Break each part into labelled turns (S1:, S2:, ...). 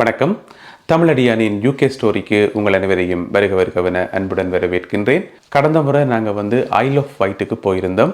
S1: வணக்கம். தமிழடியானின் யூகே ஸ்டோரிக்கு உங்கள் அனைவரையும் வருகவென அன்புடன் வரவேற்கின்றேன். கடந்த முறை நாங்கள் ஐல் ஆஃப் வைட்டுக்கு போயிருந்தோம்.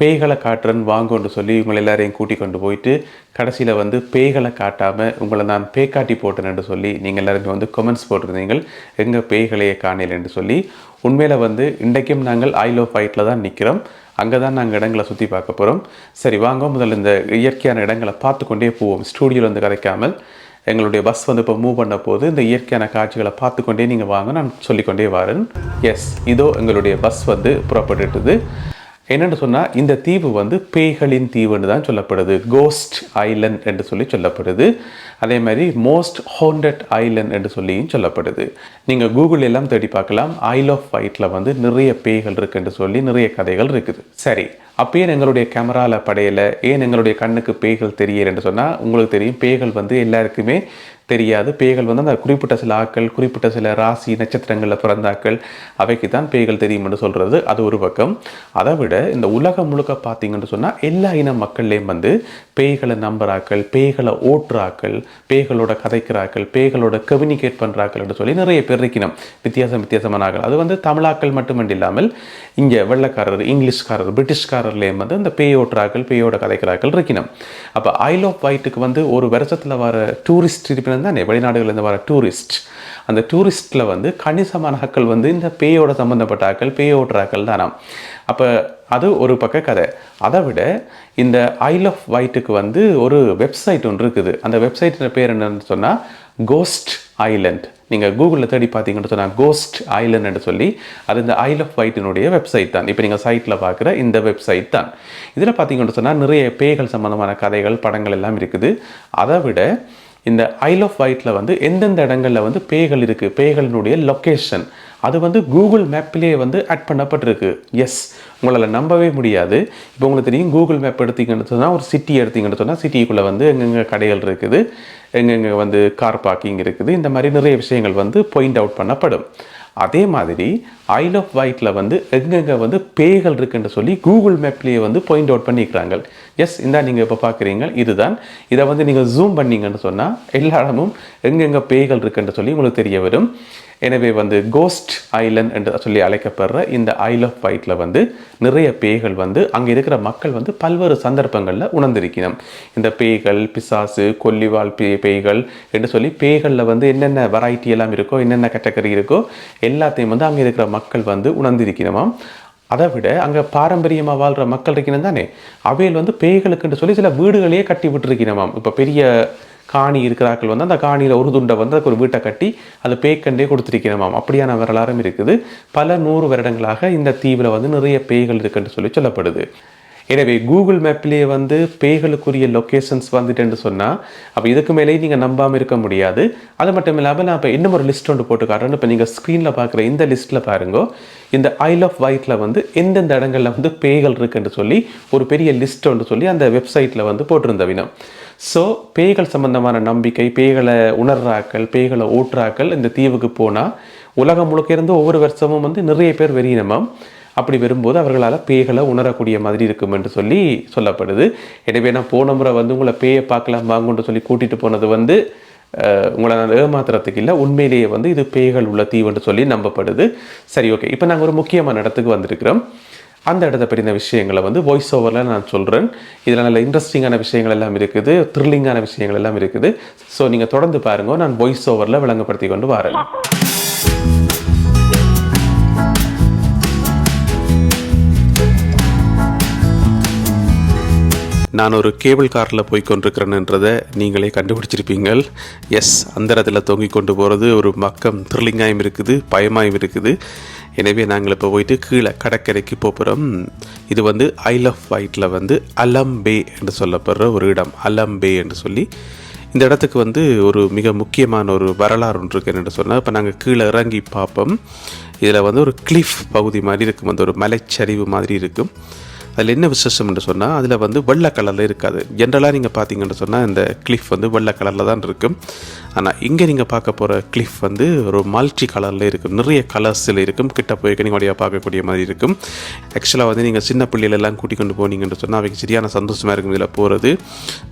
S1: பேய்களை காட்டுறேன் வாங்கன்னு சொல்லி உங்களை எல்லாரையும் கூட்டிக் கொண்டு போயிட்டு கடைசியில் பேய்களை காட்டாமல் உங்களை நான் பேய் காட்டி போட்டேன்னு சொல்லி நீங்கள் எல்லாருமே கமெண்ட்ஸ் போட்டிருந்தீங்க, எங்கள் பேய்களையே காணல என்று சொல்லி. உண்மையில் இன்றைக்கும் நாங்கள் ஐல் ஆஃப் வைட்டில் தான் நிற்கிறோம். அங்கே தான் நாங்கள் இடங்களை சுற்றி பார்க்க போகிறோம். சரி வாங்க, முதல்ல இந்த இயற்கையான இடங்களை பார்த்து கொண்டே போவோம். ஸ்டூடியோவில் கதைக்காமல் எங்களுடைய பஸ் இப்போ மூவ் பண்ண போது இந்த இயற்கையான காட்சிகளை பார்த்து கொண்டே நீங்கள் வாங்க, நான் சொல்லிக்கொண்டே வரேன். எஸ், இதோ எங்களுடைய பஸ் புறப்பட்டுட்டுது. என்னென்னு சொன்னால் இந்த தீவு பேய்களின் தீவுன்னு தான் சொல்லப்படுது. கோஸ்ட் ஐலண்ட் என்று சொல்லப்படுது. அதே மாதிரி மோஸ்ட் ஹாண்டட் ஐலண்ட் என்று சொல்லியும் சொல்லப்படுது. நீங்கள் கூகுள் எல்லாம் தேடி பார்க்கலாம். ஐல் ஆஃப் வைட்டில் நிறைய பேய்கள் இருக்குன்னு சொல்லி நிறைய கதைகள் இருக்குது. சரி, அப்போ ஏன் எங்களுடைய கேமராவில் படையலை, ஏன் எங்களுடைய கண்ணுக்கு பேய்கள் தெரியலைன்னு சொன்னால், உங்களுக்கு தெரியும் பேய்கள் எல்லாருக்குமே தெரியாது. பேய்கள் அந்த குறிப்பிட்ட சில ஆக்கள், குறிப்பிட்ட சில ராசி நட்சத்திரங்களில் பிறந்தாக்கள், அவைக்கு தான் பேய்கள் தெரியும்னு சொல்கிறது. அது ஒரு பக்கம். அதை விட இந்த உலகம் முழுக்க பார்த்தீங்கன்னு சொன்னால் எல்லா இன மக்கள்லேயும் பேய்களை நம்புறாக்கள், பேய்களை ஓட்டுறாக்கள், பேய்களோட கதைக்கிறாக்கள், பேய்களோட கம்யூனிகேட் பண்ணுறாக்கள்னு சொல்லி நிறைய பேர் இருக்கணும். வித்தியாசமான ஆக்கள். அது தமிழாக்கள் மட்டுமன்றி இல்லாமல் இங்கே வெள்ளைக்காரர், இங்கிலீஷ்காரர், பிரிட்டிஷ்காரர்லேயும் அந்த பேய் ஓட்டுறாக்கள், பேயோட கதைக்கிறாக்கள் இருக்கணும். அப்போ ஐல் ஆஃப் வைட்டுக்கு ஒரு வருஷத்தில் வர டூரிஸ்ட் இருப்பினம் தானே, வெளிநாடுகளில் வர டூரிஸ்ட். அந்த டூரிஸ்டில் கணிசமான ஆக்கள் இந்த பேயோட சம்மந்தப்பட்ட ஆக்கள், பேய் ஓட்டுறாக்கள் தானாம். அப்போ அது ஒரு பக்க கதை. அதை விட இந்த ஐல் ஆஃப் வைட்டுக்கு ஒரு வெப்சைட் ஒன்று இருக்குது. அந்த வெப்சைட்டின் பேர் என்னன்னு சொன்னால் கோஸ்ட் ஐலண்ட். நீங்கள் கூகுளில் தேடி பார்த்தீங்கன்னு சொன்னால் கோஸ்ட் ஐலண்ட் சொல்லி, அது இந்த ஐல் ஆஃப் வைட்டினுடைய வெப்சைட் தான். இப்போ நீங்கள் சைட்டில் பார்க்குற இந்த வெப்சைட் தான். இதில் பார்த்தீங்கன்னு சொன்னால் நிறைய பேய்கள் சம்மந்தமான கதைகள், படங்கள் எல்லாம் இருக்குது. அதை விட இந்த ஐல் ஆஃப் வைட்டில் எந்தெந்த இடங்களில் பேய்கள் இருக்குது, பேய்களினுடைய லொக்கேஷன் அது கூகுள் மேப்லேயே ஆட் பண்ணப்பட்டிருக்கு. எஸ், உங்களால் நம்பவே முடியாது. இப்போ உங்களுக்கு தெரியும், கூகுள் மேப் எடுத்தீங்கன்னு சொன்னால் ஒரு சிட்டி எடுத்தீங்கன்னு சொன்னால் சிட்டிக்குள்ளே எங்கெங்கே கடைகள் இருக்குது, எங்கெங்கே கார் பார்க்கிங் இருக்குது, இந்த மாதிரி நிறைய விஷயங்கள் பாயிண்ட் அவுட் பண்ணப்படும். அதே மாதிரி ஐல் ஆஃப் வைட்டில் எங்கெங்கே பேய்கள் இருக்குன்னு சொல்லி கூகுள் மேப்லேயே பாயிண்ட் அவுட் பண்ணிக்கிறாங்க. எஸ், இந்த நீங்கள் இப்போ பார்க்குறீங்க, இதுதான். இதை நீங்கள் ஜூம் பண்ணிங்கன்னு சொன்னால் எல்லா இடமும் எங்கெங்கே பேய்கள் இருக்குன்னு சொல்லி உங்களுக்கு தெரிய வரும். எனவே கோஸ்ட் ஐலண்ட் என்று சொல்லி அழைக்கப்படுற இந்த ஐல் ஆஃப் வைட்டில் நிறைய பேய்கள் அங்கே இருக்கிற மக்கள் பல்வேறு சந்தர்ப்பங்களில் உணர்ந்திருக்கணும். இந்த பேய்கள், பிசாசு, கொல்லிவால் பேய்கள் என்று சொல்லி பேய்களில் என்னென்ன வெரைட்டி எல்லாம் இருக்கோ, என்னென்ன கேட்டகரி இருக்கோ எல்லாத்தையும் அங்கே இருக்கிற மக்கள் உணர்ந்திருக்கணுமாம். அதை விட அங்கே பாரம்பரியமாக வாழ்கிற மக்கள் இருக்கணும் தானே, அவையில் பேய்களுக்குன்னு சொல்லி சில வீடுகளையே கட்டி விட்டுருக்கணுமாம். இப்போ பெரிய காணி இருக்கிறார்கள் அந்த காணியில் ஒரு துண்டை அதுக்கு ஒரு வீட்டை கட்டி அது பேய்க்கண்டே கொடுத்துருக்கணுமாம். அப்படியான வரலாறும் இருக்குது. பல 100 வருடங்களாக இந்த தீவில் நிறைய பேய்கள் இருக்குன்னு சொல்லி சொல்லப்படுது. எனவே கூகுள் மேப்லேயே பேய்களுக்குரிய லொக்கேஷன்ஸ் வந்துட்டுன்னு சொன்னால், அப்போ இதுக்கு மேலேயே நீங்கள் நம்பாமல் இருக்க முடியாது. அது மட்டும் இல்லாமல் நான் இப்போ இன்னும் ஒரு லிஸ்ட் ஒன்று போட்டு காட்டுறேன். இப்போ நீங்கள் ஸ்க்ரீனில் பார்க்குற இந்த லிஸ்ட்டில் பாருங்க, இந்த ஐல் ஆஃப் வைட்டில் எந்தெந்த இடங்களில் பேய்கள் இருக்குன்னு சொல்லி ஒரு பெரிய லிஸ்ட் ஒன்று சொல்லி அந்த வெப்சைட்டில் போட்டிருந்த வினம். ஸோ பேய்கள் சம்பந்தமான நம்பிக்கை, பேய்களை உணர்றாக்கள், பேய்களை ஓட்டுறாக்கள் இந்த தீவுக்கு போனால் உலகம் முழுக்க இருந்து ஒவ்வொரு வருஷமும் நிறைய பேர் வெறியினமாம். அப்படி வரும்போது அவர்களால் பேய்களை உணரக்கூடிய மாதிரி இருக்கும் என்று சொல்லி சொல்லப்படுது. எனவே நான் போன முறை உங்களை பேயை பார்க்கலாம் வாங்கன்னு சொல்லி கூட்டிகிட்டு போனது உங்களை நான் ஏமாத்துறதுக்கு இல்லை, உண்மையிலேயே இது பேய்கள் உள்ள தீவுன்னு சொல்லி நம்பப்படுது. சரி, ஓகே. இப்போ நாங்கள் ஒரு முக்கியமான இடத்துக்கு வந்திருக்கிறோம். அந்த இடத்த பற்றின விஷயங்களை வாய்ஸ் ஓவரில் நான் சொல்கிறேன். இதில் நல்ல இன்ட்ரெஸ்டிங்கான விஷயங்கள் எல்லாம் இருக்குது, த்ரில்லிங்கான விஷயங்கள் எல்லாம் இருக்குது. ஸோ நீங்கள் தொடர்ந்து பாருங்கள், நான் வாய்ஸ் ஓவரில் விளங்கப்படுத்தி கொண்டு வரேன். நான் ஒரு கேபிள் காரில் போய் கொண்டிருக்கிறேன்ன்றதை நீங்களே கண்டுபிடிச்சிருப்பீங்க. எஸ், அந்த இடத்துல தொங்கி கொண்டு போகிறது ஒரு பக்கம் த்ரில்லிங்காயும் இருக்குது, பயமாயும் இருக்குது. எனவே நாங்கள் இப்போ போயிட்டு கீழே கடற்கரைக்கு போகிறோம். இது ஐல் ஆஃப் வைட்டில் அலம் பே என்று சொல்லப்படுற ஒரு இடம். அலம் பே என்று சொல்லி இந்த இடத்துக்கு ஒரு மிக முக்கியமான ஒரு வரலாறு ஒன்று இருக்கு. என்னென்னு சொன்னால், இப்போ நாங்கள் கீழே இறங்கி பார்ப்போம். இதில் ஒரு கிளிஃப் பகுதி மாதிரி இருக்கும், ஒரு மலைச்சரிவு மாதிரி இருக்கும். அதில் என்ன விசேஷம் என்று சொன்னால் அதில் வந்து வெள்ளை கலரில் இருக்காது. ஜென்ரலாக நீங்கள் பார்த்தீங்கன்னு சொன்னால் இந்த கிளிஃப் வந்து வெள்ளை கலரில் தான் இருக்கும். ஆனால் இங்கே நீங்கள் பார்க்க போகிற கிளிஃப் வந்து ஒரு மல்டி கலரில் இருக்கும், நிறைய கலர்ஸில் இருக்கும். கிட்ட போய் நீங்கள் வழியாக பார்க்கக்கூடிய மாதிரி இருக்கும். ஆக்சுவலாக வந்து நீங்கள் சின்ன பிள்ளைகளெல்லாம் கூட்டிக் கொண்டு போனீங்கன்னு சொன்னால் அவைக்கு சரியான சந்தோஷமாக இருக்கும் இதில் போகிறது.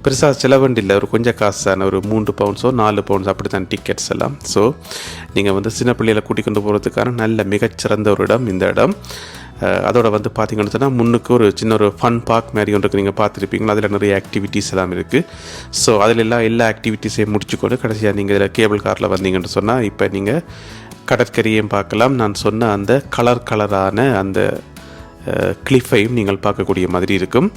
S1: பெருசாக செலவண்டி இல்லை, ஒரு கொஞ்சம் காசான ஒரு 3 பவுண்ட்ஸோ 4 பவுண்ட்ஸ் அப்படி தான் டிக்கெட்ஸ் எல்லாம். ஸோ நீங்கள் வந்து சின்ன பிள்ளைகளை கூட்டிக் கொண்டு போகிறதுக்கான நல்ல மிகச்சிறந்த ஒரு இடம் இந்த இடம். அதோட வந்து பார்த்தீங்கன்னு சொன்னால் முன்னுக்கு ஒரு சின்ன ஒரு ஃபன் பார்க் மாதிரி ஒன்றுக்கு நீங்கள் பார்த்துருப்பீங்களா, அதில் நிறைய ஆக்டிவிட்டீஸ் எல்லாம் இருக்குது. ஸோ அதில் எல்லா ஆக்டிவிட்டீஸையும் முடிச்சுக்கொண்டு கடைசியாக நீங்கள் இதில் கேபிள் காரில் வந்தீங்கன்னு சொன்னால் இப்போ நீங்கள் கடற்கரையையும் பார்க்கலாம். நான் சொன்ன அந்த கலரான அந்த கிளிஃபையும் நீங்கள் பார்க்கக்கூடிய மாதிரி இருக்கும்.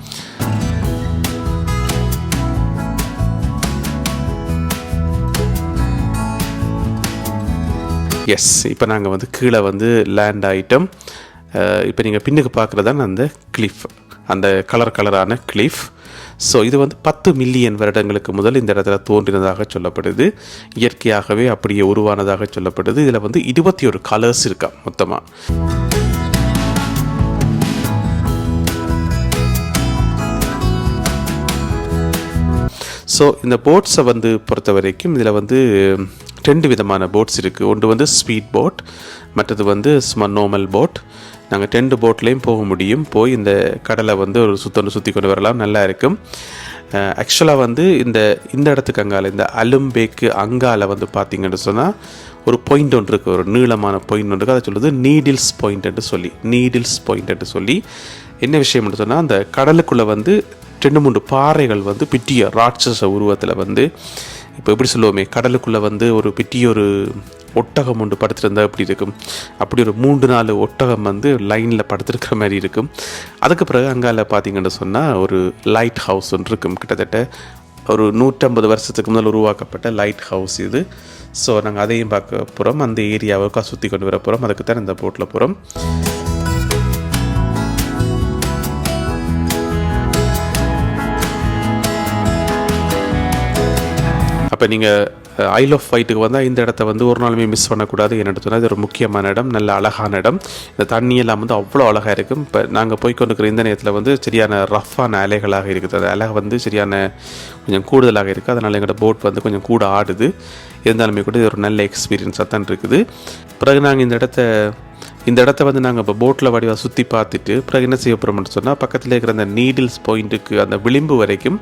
S1: எஸ், இப்போ நாங்கள் வந்து கீழே வந்து லேண்ட் ஆகிட்டோம். இப்போ நீங்கள் பின்னுக்கு பார்க்குறதான் அந்த கிளிஃப், அந்த கலரான கிளிஃப். ஸோ இது வந்து 10 மில்லியன் வருடங்களுக்கு முதல் இந்த இடத்துல தோன்றினதாக சொல்லப்படுது. இயற்கையாகவே அப்படியே உருவானதாக சொல்லப்படுது. இதில் வந்து 21 கலர்ஸ் இருக்கா மொத்தமாக. ஸோ இந்த போட்ஸை வந்து பொறுத்த வரைக்கும் இதில் வந்து 2 விதமான போட்ஸ் இருக்குது. ஒன்று வந்து ஸ்பீட் போட், மற்றது வந்து சும்மா நார்மல் போட். நாங்கள் 2 போட்லேயும் போக முடியும். போய் இந்த கடலை வந்து ஒரு சுற்றி கொண்டு வரலாம், நல்லா இருக்கும். ஆக்சுவலாக வந்து இந்த இடத்துக்கு அங்கால இந்த அலும்பேக்கு அங்கால வந்து பார்த்திங்கன்னு சொன்னால் ஒரு பாயிண்ட் ஒன்று இருக்குது, ஒரு நீளமான பாயிண்ட் ஒன்று இருக்குது. அதை சொல்லுது நீடில்ஸ் பாயிண்ட்டு சொல்லி. என்ன விஷயம்னு சொன்னால் அந்த கடலுக்குள்ளே வந்து 2-3 பாறைகள் வந்து பிட்டிய ராட்சச உருவத்தில் வந்து, இப்போ எப்படி சொல்லுவோமே, கடலுக்குள்ளே வந்து ஒரு பிட்டிய ஒரு ஒட்டகம் ஒன்று படுத்திருந்தா எப்படி இருக்கும், அப்படி ஒரு 3-4 ஒட்டகம் வந்து லைனில் படுத்திருக்கிற மாதிரி இருக்கும். அதுக்கு பிறகு அங்கால பார்த்தீங்கன்னு சொன்னால் ஒரு லைட் ஹவுஸ் ஒன்று இருக்கும். கிட்டத்தட்ட ஒரு 150 வருஷத்துக்கு முதல் உருவாக்கப்பட்ட லைட் ஹவுஸ் இது. ஸோ நாங்கள் அதையும் பார்க்க போகிறோம், அந்த ஏரியாவுக்காக சுற்றி கொண்டு வர போகிறோம். அதுக்கு தான் இந்த போட்டில் போகிறோம். அப்போ நீங்கள் ஐல் ஆஃப் வைட்டுக்கு வந்தால் இந்த இடத்த வந்து ஒரு நாளுமே மிஸ் பண்ணக்கூடாது. என்னென்னு சொன்னால் இது ஒரு முக்கியமான இடம், நல்ல அழகான இடம். இந்த தண்ணியெல்லாம் வந்து அவ்வளோ அழகாக இருக்கும். இப்போ நாங்கள் போய்கொண்டிருக்கிற இந்த நேரத்தில் வந்து சரியான ரஃப்பான அலைகளாக இருக்குது. அந்த அலை வந்து சரியான கொஞ்சம் கூடுதலாக இருக்குது. அதனால் எங்களோட போட் வந்து கொஞ்சம் கூட ஆடுது. இருந்தாலுமே கூட இது ஒரு நல்ல எக்ஸ்பீரியன்ஸாக தான் இருக்குது. பிறகு நாங்கள் இந்த இடத்த வந்து நாங்கள் இப்போ போட்டில் வடிவாக சுற்றி பார்த்துட்டு பிறகு என்ன செய்ய போகிறோம்னு சொன்னால் பக்கத்தில் இருக்கிற அந்த நீடில்ஸ் பாயிண்ட்டுக்கு அந்த விளிம்பு வரைக்கும்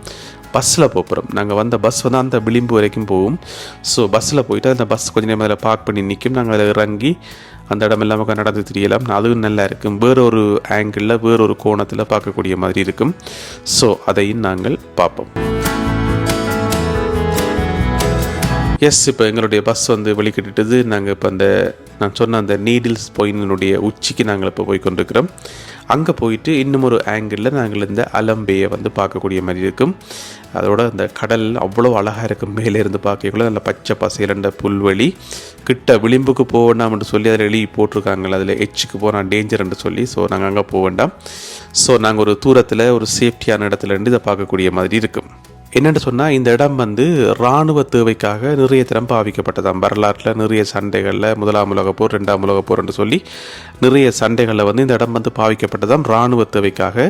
S1: பஸ்ஸில் போகிறோம். நாங்கள் வந்த பஸ் வந்து அந்த விளிம்பு வரைக்கும் போகும். ஸோ பஸ்ஸில் போயிட்டு அந்த பஸ் கொஞ்சம் நேரம் அதில் பார்க் பண்ணி நிற்கும். நாங்கள் அதில் இறங்கி அந்த இடம் எல்லாம் நடந்து தெரியலாம். அதுவும் நல்லா இருக்கும். வேறொரு ஆங்கிளில் வேறொரு கோணத்தில் பார்க்கக்கூடிய மாதிரி இருக்கும். ஸோ அதையும் நாங்கள் பார்ப்போம். எஸ், இப்போ எங்களுடைய பஸ் வந்து வெளிக்கிட்டுது. நாங்கள் இப்போ நான் சொன்ன அந்த நீடில்ஸ் பாயிண்டினுடைய உச்சிக்கு நாங்கள் இப்போ போய் கொண்டிருக்கிறோம். அங்கே போயிட்டு இன்னும் ஒரு ஆங்கிளில் நாங்கள் இந்த அலம்பேயை வந்து பார்க்கக்கூடிய மாதிரி இருக்கும். அதோட அந்த கடல் அவ்வளோ அழகாக இருக்கும். மேலே இருந்து பார்க்கக்குள்ள நல்ல பச்சை பசையிலண்ட புல்வெளி. கிட்ட விளிம்புக்கு போவேண்டாம்னு சொல்லி அதில் எழுதி போட்டிருக்காங்கள, அதில் எச்சுக்கு போனால் டேஞ்சர்ன்னு சொல்லி. ஸோ நாங்கள் அங்கே போக வேண்டாம். ஸோ நாங்கள் ஒரு தூரத்தில் ஒரு சேஃப்டியான இடத்துலேருந்து இதை பார்க்கக்கூடிய மாதிரி இருக்கும். என்னென்னு சொன்னால் இந்த இடம் வந்து இராணுவ தேவைக்காக நிறைய திறம் பாவிக்கப்பட்டதாம். வரலாற்றில் நிறைய சண்டைகளில் 1ஆம் உலகப் போர் 2ஆம் உலகப் போர் என்று சொல்லி நிறைய சண்டைகளில் வந்து இந்த இடம் வந்து பாவிக்கப்பட்டதாம் இராணுவ தேவைக்காக.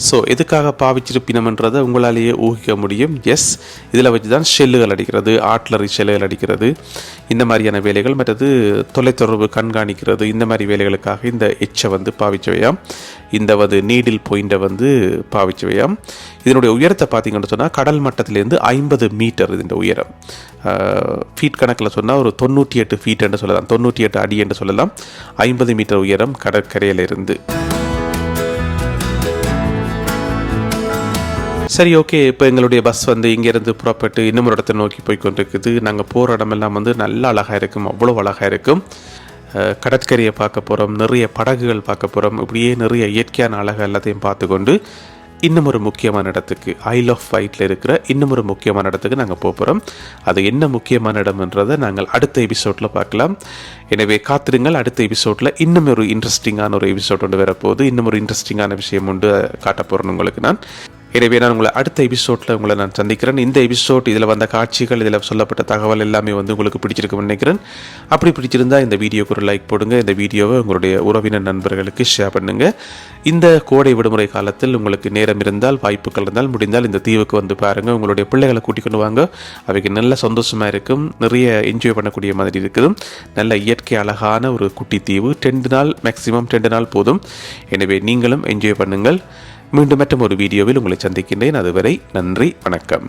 S1: ஸோ எதுக்காக பாவிச்சிருப்பினம்ன்றதை உங்களாலேயே ஊகிக்க முடியும். எஸ், இதில் வச்சு தான் ஷெல்லுகள் அடிக்கிறது, ஆர்ட்லரி ஷெல்லுகள் அடிக்கிறது, இந்த மாதிரியான வேலைகள். மற்றது தொலைத்தொடர்பு கண்காணிக்கிறது, இந்த மாதிரி வேலைகளுக்காக இந்த எச்சை வந்து பாவிச்சவையாம். இந்த வந்து நீடில் பாயிண்டை வந்து பாவிச்சவையாம். இதனுடைய உயரத்தை பார்த்தீங்கன்னு சொன்னால் கடல் மட்டத்திலேருந்து 50 மீட்டர் இதன் உயரம். ஃபீட் கணக்கில் சொன்னால் ஒரு 98 ஃபீட் என்று சொல்லலாம், 98 அடி என்று சொல்லலாம். 50 மீட்டர் உயரம் கடற்கரையிலிருந்து. சரி, ஓகே. இப்போ எங்களுடைய பஸ் வந்து இங்கேருந்து புறப்பட்டு இன்னும் ஒரு இடத்தை நோக்கி போய் கொண்டிருக்குது. நாங்கள் போகிற இடமெல்லாம் வந்து நல்ல அழகாக இருக்கும், அவ்வளோ அழகாக இருக்கும். கடற்கரையை பார்க்க போகிறோம், நிறைய படகுகள் பார்க்க போகிறோம். இப்படியே நிறைய இயற்கையான அழகு எல்லாத்தையும் பார்த்து கொண்டு இன்னும் ஒரு முக்கியமான இடத்துக்கு, ஐல் ஆஃப் வைட்டில் இருக்கிற இன்னும் ஒரு முக்கியமான இடத்துக்கு நாங்கள் போகிறோம். அது என்ன முக்கியமான இடம்ன்றதை நாங்கள் அடுத்த எபிசோடில் பார்க்கலாம். எனவே காத்திருங்கள். அடுத்த எபிசோடில் இன்னும் ஒரு இன்ட்ரெஸ்டிங்கான ஒரு எபிசோட் ஒன்று வரப்போகுது. இன்னும் ஒரு இன்ட்ரெஸ்டிங்கான விஷயம் ஒன்று காட்ட போகிறேன் உங்களுக்கு நான். எனவே நான் உங்களை அடுத்த எபிசோடில் உங்களை நான் சந்திக்கிறேன். இந்த எபிசோட் இதில் வந்த காட்சிகள், இதில் சொல்லப்பட்ட தகவல் எல்லாமே வந்து உங்களுக்கு பிடிச்சிருக்குன்னு நினைக்கிறேன். அப்படி பிடிச்சிருந்தால் இந்த வீடியோக்கு ஒரு லைக் போடுங்க. இந்த வீடியோவை உங்களுடைய உறவினர் நண்பர்களுக்கு ஷேர் பண்ணுங்கள். இந்த கோடை விடுமுறை காலத்தில் உங்களுக்கு நேரம் இருந்தால், வாய்ப்புகள் இருந்தால், முடிந்தால் இந்த தீவுக்கு வந்து பாருங்கள். உங்களுடைய பிள்ளைகளை கூட்டிக் கொண்டு வாங்க. அவைக்கு நல்ல சந்தோஷமாக இருக்கும், நிறைய என்ஜாய் பண்ணக்கூடிய மாதிரி இருக்குது. நல்ல இயற்கை அழகான ஒரு குட்டி தீவு. 2 நாள் மேக்ஸிமம் 2 நாள் போதும். எனவே நீங்களும் என்ஜாய் பண்ணுங்கள். மீண்டும் மற்றும் ஒரு வீடியோவில் உங்களை சந்திக்கின்றேன். அதுவரை நன்றி, வணக்கம்.